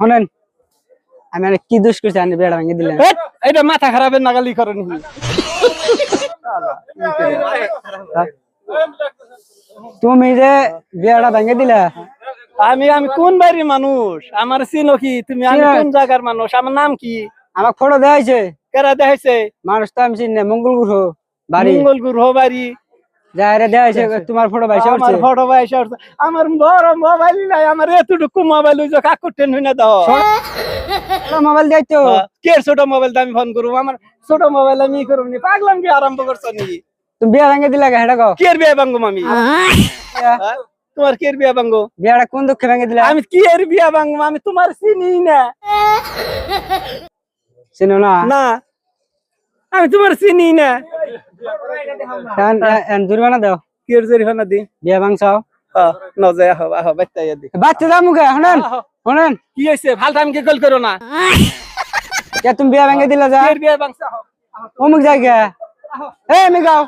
শুনেন আমি অনেক কি দোষ করছি আপনি বিয়েটা ভেঙে দিলেন। এটা মাথা খারাপের নাগালি করেন তুমি যে বিয়েটা ভেঙে দিলা আমি কোন বাড়ির মানুষ আমার চিনো কি তুমি? আমি কোন জায়গার মানুষ? আমার নাম কি? আমার ফটো দেখাইছে কেরা দেখাইছে? মানুষ তো আমি চিনি না মঙ্গল গ্রহ বাড়ি মঙ্গল গ্রহ বাড়ি যাইরে দেখাইছে তোমার ফটো ভাইসা আমার উঠছে ফটো বাইসা উঠছে। আমার বড় মোবাইল নাই, আমার এতটুকু মোবাইল হইছে কাকুটেন হই না দাও। মোবাইল দেখাইতো কে ছোট মোবাইল আমি ফোন করবো? আমার ছোট মোবাইল আমি করবো নি? পাগলাম কি আরম্ভ করছো নি? তুমি বিয়ে ভেঙে দিলা কে হেটা কও কে বিয়ে ভাঙ্গো আমি? তোমার কে বিয়ে ভাঙ্গো? বিয়েটা কোন দুঃখে ভেঙে দিলা? আমি কি এর বিয়ে ভাঙ্গো? আমি তোমার চিনি না। চিনো না? না আমি তোমার চিনি না। জরিমানা দাও। কি এর জরিমানা দি? বিয়ে ভাঙছাও ন যায় আহ বাচ্চা দি বাচ্চা দাম মুখে শুনেন শুনেন কি হয়েছে? ভাল টাইম কে কল করো না। কে তুমি বিয়ে ভেঙে দিলা যা কে বিয়ে ভাঙছে? অমুক জায়গা আমি গাও